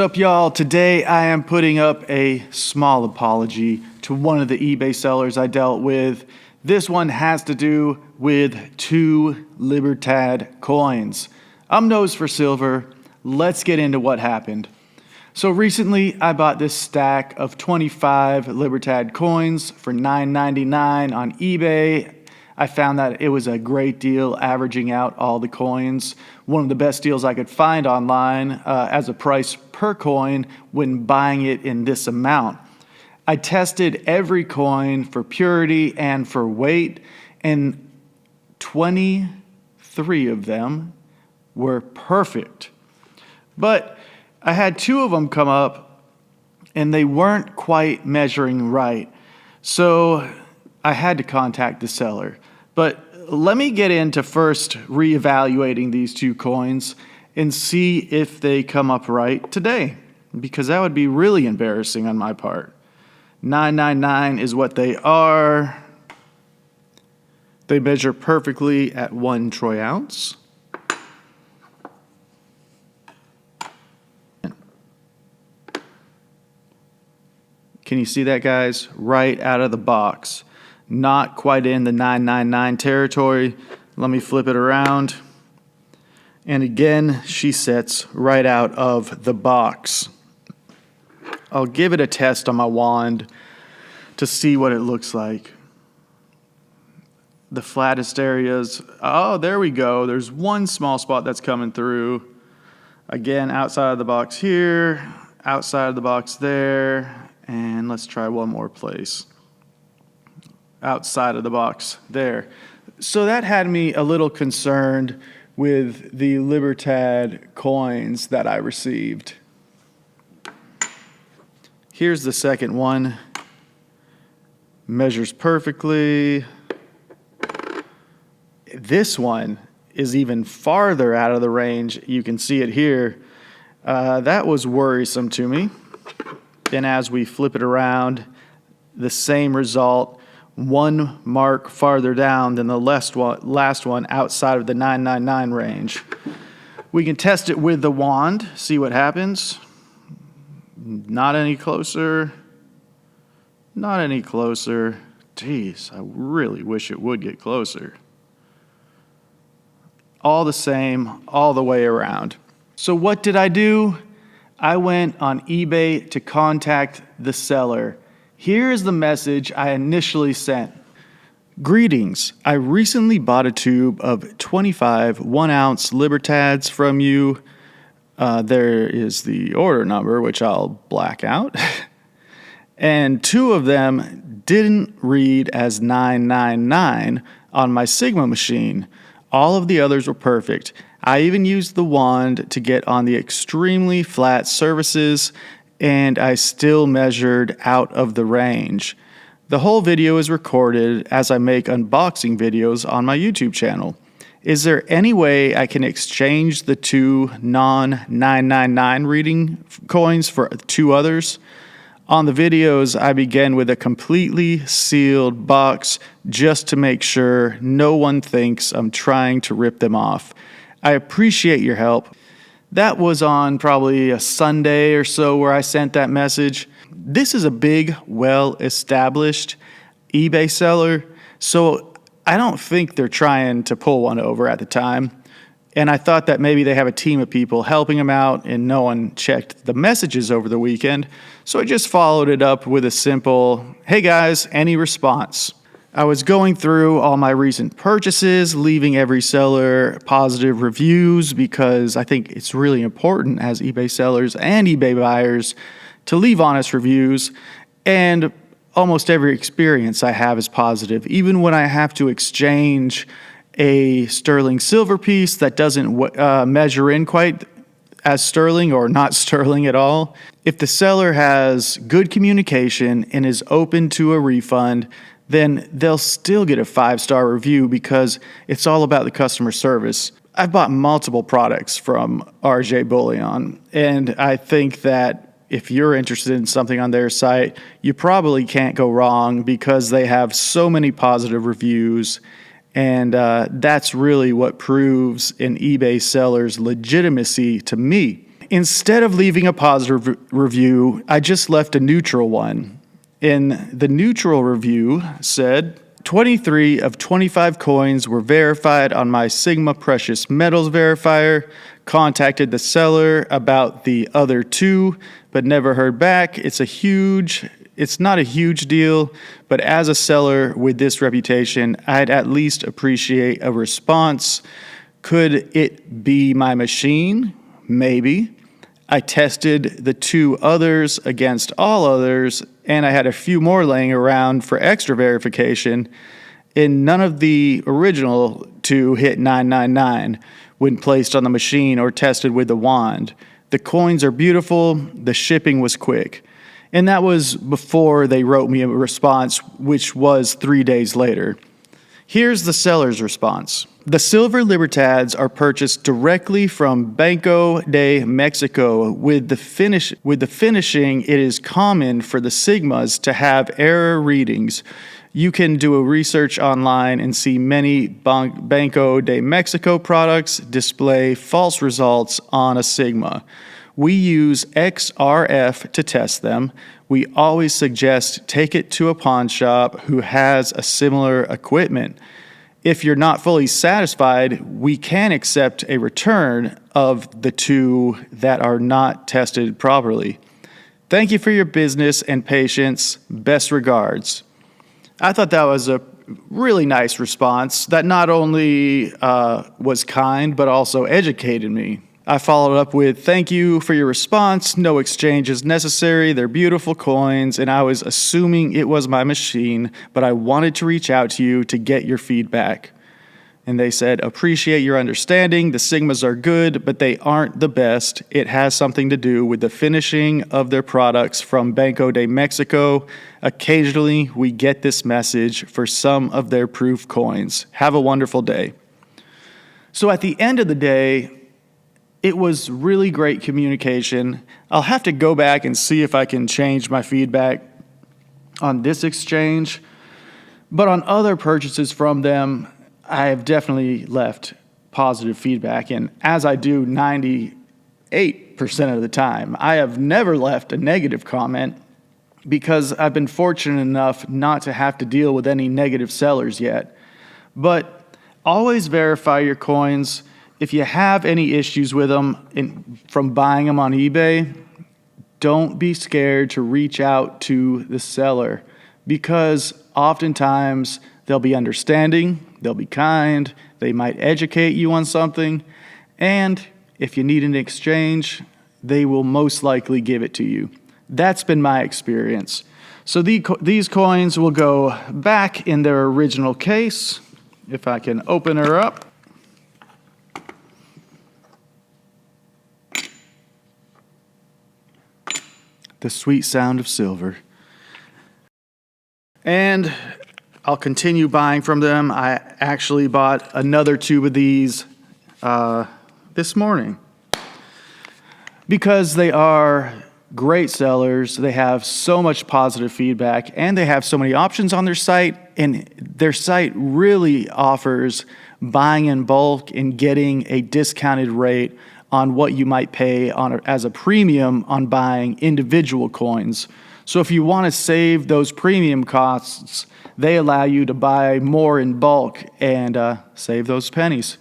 What's up, y'all? Today I am putting up a small apology to one of the eBay sellers I dealt with. This one has to do with 2 Libertad coins. I'm nose for silver. Let's get into what happened. So recently I bought this stack of 25 Libertad coins for $9.99 on eBay. I found that it was a great deal, averaging out all the coins. One of the best deals I could find online as a price per coin when buying it in this amount. I tested every coin for purity and for weight, and 23 of them were perfect. But I had 2 of them come up, and they weren't quite measuring right. So I had to contact the seller. But let me get into first reevaluating these 2 coins and see if they come up right today, because that would be really embarrassing on my part. $9.99 is what they are. They measure perfectly at 1 troy ounce. Can you see that, guys? Right out of the box. Not quite in the $9.99 territory. Let me flip it around. And again, she sits right out of the box. I'll give it a test on my wand to see what it looks like. The flattest areas, oh, there we go. There's one small spot that's coming through. Again, outside of the box here, outside of the box there, and let's try one more place. Outside of the box there. So that had me a little concerned with the Libertad coins that I received. Here's the second one. Measures perfectly. This one is even farther out of the range. You can see it here. That was worrisome to me. And as we flip it around, the same result. 1 mark farther down than the last one outside of the $9.99 range. We can test it with the wand, see what happens. Not any closer. Not any closer. Jeez, I really wish it would get closer. All the same, all the way around. So what did I do? I went on eBay to contact the seller. Here is the message I initially sent. Greetings. I recently bought a tube of 25 1-ounce Libertads from you. There is the order number, which I'll black out. And 2 of them didn't read as 999 on my Sigma machine. All of the others were perfect. I even used the wand to get on the extremely flat surfaces, and I still measured out of the range. The whole video is recorded as I make unboxing videos on my YouTube channel. Is there any way I can exchange the 2 non-999 reading coins for 2 others? On the videos, I begin with a completely sealed box just to make sure no one thinks I'm trying to rip them off. I appreciate your help. That was on probably a Sunday or so where I sent that message. This is a big, well-established eBay seller, so I don't think they're trying to pull one over at the time. And I thought that maybe they have a team of people helping them out and no one checked the messages over the weekend. So I just followed it up with a simple, "Hey guys, any response?" I was going through all my recent purchases, leaving every seller positive reviews because I think it's really important as eBay sellers and eBay buyers to leave honest reviews. And almost every experience I have is positive. Even when I have to exchange a sterling silver piece that doesn't measure in quite as sterling or not sterling at all, if the seller has good communication and is open to a refund, then they'll still get a 5-star review because it's all about the customer service. I've bought multiple products from RJ Bullion, and I think that if you're interested in something on their site, you probably can't go wrong because they have so many positive reviews, and that's really what proves an eBay seller's legitimacy to me. instead of leaving a positive review, I just left a neutral one. And the neutral review said, 23 of 25 coins were verified on my Sigma Precious Metals verifier. Contacted the seller about the other 2, but never heard back. It's not a huge deal, but as a seller with this reputation, I'd at least appreciate a response. Could it be my machine? Maybe. I tested the 2 others against all others, and I had a few more laying around for extra verification, and none of the original 2 hit 999 when placed on the machine or tested with the wand. The coins are beautiful, the shipping was quick. And that was before they wrote me a response, which was 3 days later. Here's the seller's response. The Silver Libertads are purchased directly from Banco de Mexico. With the finishing, it is common for the Sigmas to have error readings. You can do a research online and see many Banco de Mexico products display false results on a Sigma. We use XRF to test them. We always suggest take it to a pawn shop who has a similar equipment. If you're not fully satisfied, we can accept a return of the 2 that are not tested properly. Thank you for your business and patience. Best regards. I thought that was a really nice response that not only was kind, but also educated me. I followed up with, thank you for your response. No exchange is necessary. They're beautiful coins, and I was assuming it was my machine, but I wanted to reach out to you to get your feedback. And they said, appreciate your understanding. The Sigmas are good, but they aren't the best. It has something to do with the finishing of their products from Banco de Mexico. Occasionally, we get this message for some of their proof coins. Have a wonderful day. So at the end of the day, it was really great communication. I'll have to go back and see if I can change my feedback on this exchange. But on other purchases from them, I have definitely left positive feedback. And as I do 98% of the time, I have never left a negative comment because I've been fortunate enough not to have to deal with any negative sellers yet. But always verify your coins. If you have any issues with them from buying them on eBay, don't be scared to reach out to the seller because oftentimes they'll be understanding, they'll be kind, they might educate you on something, and if you need an exchange, they will most likely give it to you. That's been my experience. So these coins will go back in their original case. If I can open her up. The sweet sound of silver. And I'll continue buying from them. I actually bought another tube of these this morning because they are great sellers. They have so much positive feedback and they have so many options on their site, and their site really offers buying in bulk and getting a discounted rate on what you might pay as a premium on buying individual coins. So if you want to save those premium costs, they allow you to buy more in bulk and save those pennies.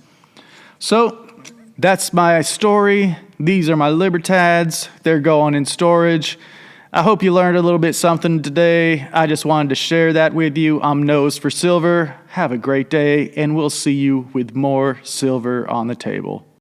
So that's my story. These are my Libertads. They're going in storage. I hope you learned a little bit something today. I just wanted to share that with you. I'm Nose for Silver. Have a great day, and we'll see you with more silver on the table.